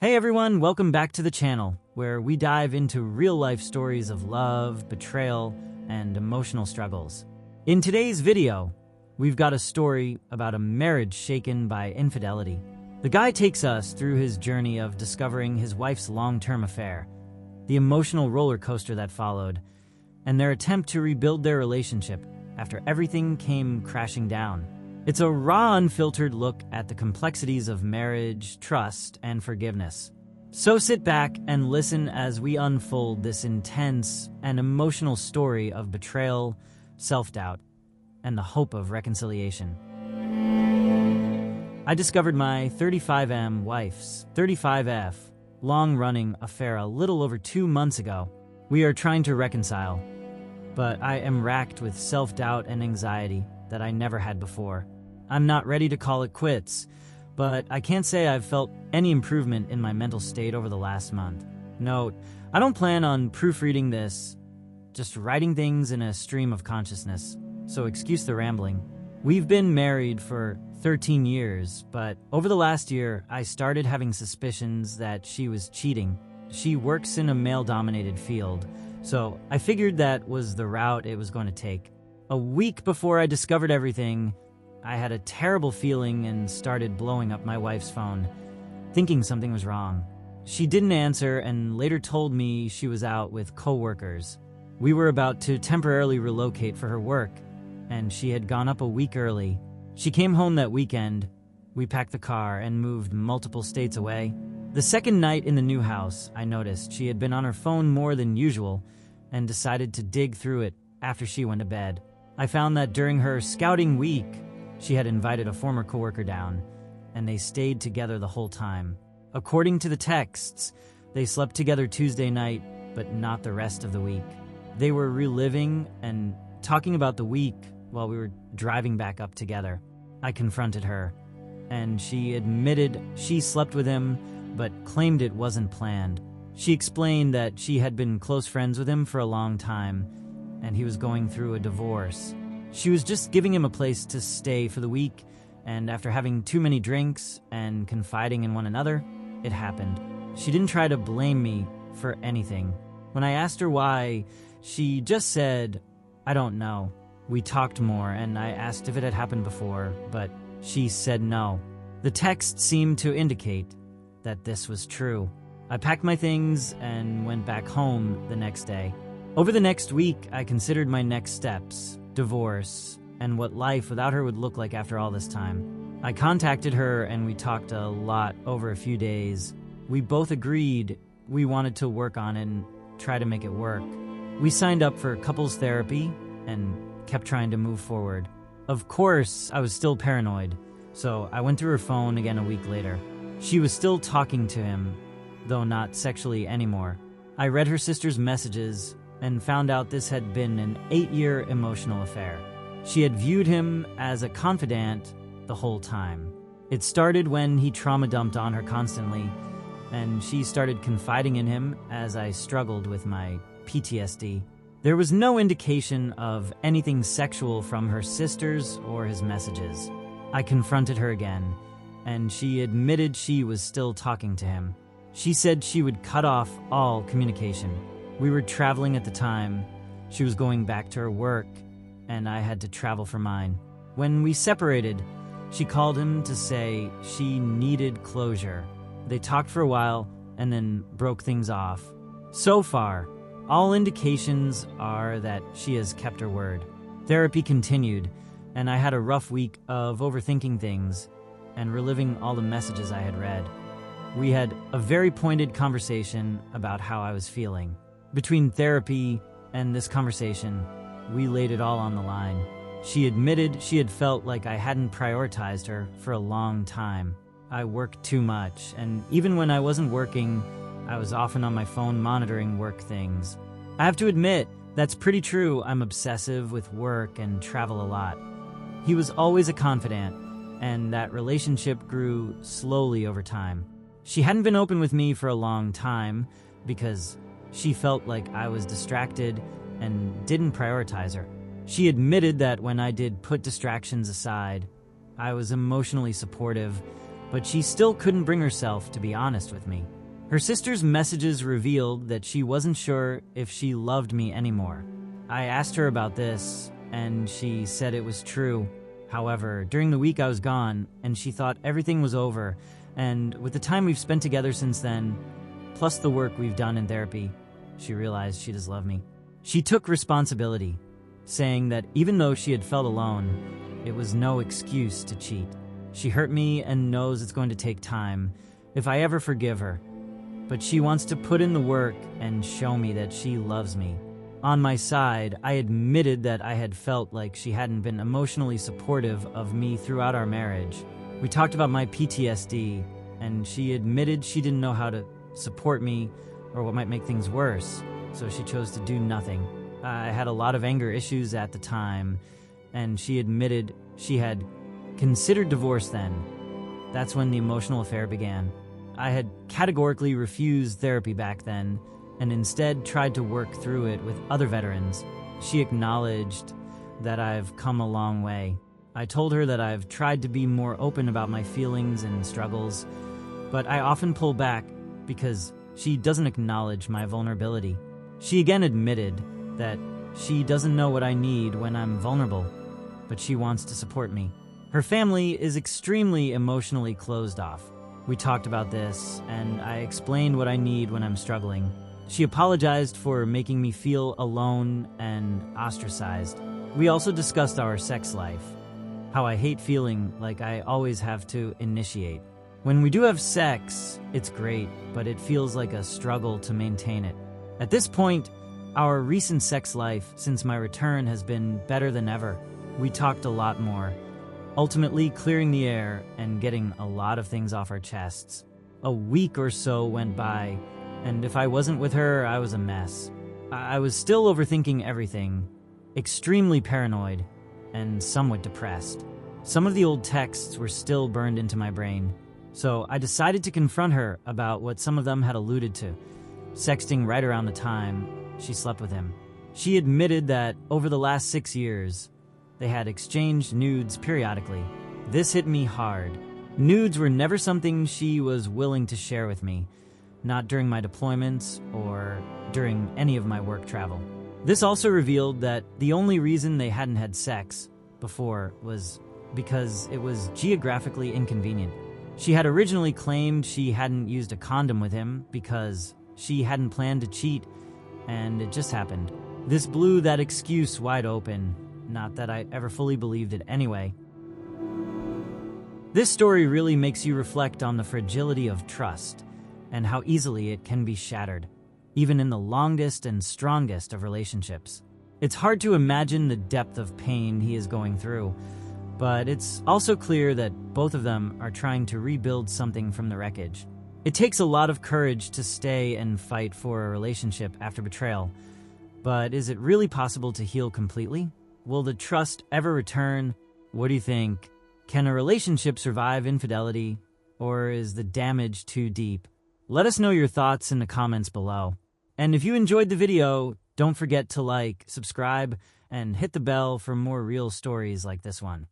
Hey everyone, welcome back to the channel, where we dive into real-life stories of love, betrayal, and emotional struggles. In today's video, we've got a story about a marriage shaken by infidelity. The guy takes us through his journey of discovering his wife's long-term affair, the emotional roller coaster that followed, and their attempt to rebuild their relationship after everything came crashing down. It's a raw, unfiltered look at the complexities of marriage, trust, and forgiveness. So sit back and listen as we unfold this intense and emotional story of betrayal, self-doubt, and the hope of reconciliation. I discovered my 35M wife's 35F long-running affair a little over 2 months ago. We are trying to reconcile, but I am racked with self-doubt and anxiety that I never had before. I'm not ready to call it quits, but I can't say I've felt any improvement in my mental state over the last month. Note, I don't plan on proofreading this, just writing things in a stream of consciousness, so excuse the rambling. We've been married for 13 years, but over the last year, I started having suspicions that she was cheating. She works in a male-dominated field, so I figured that was the route it was going to take. A week before I discovered everything, I had a terrible feeling and started blowing up my wife's phone, thinking something was wrong. She didn't answer and later told me she was out with coworkers. We were about to temporarily relocate for her work, and she had gone up a week early. She came home that weekend. We packed the car and moved multiple states away. The second night in the new house, I noticed she had been on her phone more than usual and decided to dig through it after she went to bed. I found that during her scouting week, she had invited a former coworker down, and they stayed together the whole time. According to the texts, they slept together Tuesday night, but not the rest of the week. They were reliving and talking about the week while we were driving back up together. I confronted her, and she admitted she slept with him, but claimed it wasn't planned. She explained that she had been close friends with him for a long time, and he was going through a divorce. She was just giving him a place to stay for the week, and after having too many drinks and confiding in one another, it happened. She didn't try to blame me for anything. When I asked her why, she just said, "I don't know." We talked more, and I asked if it had happened before, but she said no. The text seemed to indicate that this was true. I packed my things and went back home the next day. Over the next week, I considered my next steps, divorce, and what life without her would look like after all this time. I contacted her and we talked a lot over a few days. We both agreed we wanted to work on it and try to make it work. We signed up for couples therapy and kept trying to move forward. Of course, I was still paranoid, so I went through her phone again a week later. She was still talking to him, though not sexually anymore. I read her sister's messages and found out this had been an 8-year emotional affair. She had viewed him as a confidant the whole time. It started when he trauma dumped on her constantly, and she started confiding in him as I struggled with my PTSD. There was no indication of anything sexual from her sisters or his messages. I confronted her again, and she admitted she was still talking to him. She said she would cut off all communication. We were traveling at the time. She was going back to her work, and I had to travel for mine. When we separated, she called him to say she needed closure. They talked for a while and then broke things off. So far, all indications are that she has kept her word. Therapy continued, and I had a rough week of overthinking things and reliving all the messages I had read. We had a very pointed conversation about how I was feeling. Between therapy and this conversation, we laid it all on the line. She admitted she had felt like I hadn't prioritized her for a long time. I worked too much, and even when I wasn't working, I was often on my phone monitoring work things. I have to admit, that's pretty true. I'm obsessive with work and travel a lot. He was always a confidant, and that relationship grew slowly over time. She hadn't been open with me for a long time because she felt like I was distracted and didn't prioritize her. She admitted that when I did put distractions aside, I was emotionally supportive, but she still couldn't bring herself to be honest with me. Her sister's messages revealed that she wasn't sure if she loved me anymore. I asked her about this, and she said it was true. However, during the week I was gone, and she thought everything was over, and with the time we've spent together since then, plus the work we've done in therapy, she realized she does love me. She took responsibility, saying that even though she had felt alone, it was no excuse to cheat. She hurt me and knows it's going to take time if I ever forgive her, but she wants to put in the work and show me that she loves me. On my side, I admitted that I had felt like she hadn't been emotionally supportive of me throughout our marriage. We talked about my PTSD, and she admitted she didn't know how to support me or what might make things worse, so she chose to do nothing. I had a lot of anger issues at the time, and she admitted she had considered divorce then. That's when the emotional affair began. I had categorically refused therapy back then, and instead tried to work through it with other veterans. She acknowledged that I've come a long way. I told her that I've tried to be more open about my feelings and struggles, but I often pull back because she doesn't acknowledge my vulnerability. She again admitted that she doesn't know what I need when I'm vulnerable, but she wants to support me. Her family is extremely emotionally closed off. We talked about this, and I explained what I need when I'm struggling. She apologized for making me feel alone and ostracized. We also discussed our sex life, how I hate feeling like I always have to initiate. When we do have sex, it's great, but it feels like a struggle to maintain it. At this point, our recent sex life since my return has been better than ever. We talked a lot more, ultimately clearing the air and getting a lot of things off our chests. A week or so went by, and if I wasn't with her, I was a mess. I was still overthinking everything, extremely paranoid, and somewhat depressed. Some of the old texts were still burned into my brain, so I decided to confront her about what some of them had alluded to, sexting right around the time she slept with him. She admitted that over the last 6 years, they had exchanged nudes periodically. This hit me hard. Nudes were never something she was willing to share with me, not during my deployments or during any of my work travel. This also revealed that the only reason they hadn't had sex before was because it was geographically inconvenient. She had originally claimed she hadn't used a condom with him because she hadn't planned to cheat, and it just happened. This blew that excuse wide open, not that I ever fully believed it anyway. This story really makes you reflect on the fragility of trust and how easily it can be shattered, even in the longest and strongest of relationships. It's hard to imagine the depth of pain he is going through, but it's also clear that both of them are trying to rebuild something from the wreckage. It takes a lot of courage to stay and fight for a relationship after betrayal, but is it really possible to heal completely? Will the trust ever return? What do you think? Can a relationship survive infidelity, or is the damage too deep? Let us know your thoughts in the comments below. And if you enjoyed the video, don't forget to like, subscribe, and hit the bell for more real stories like this one.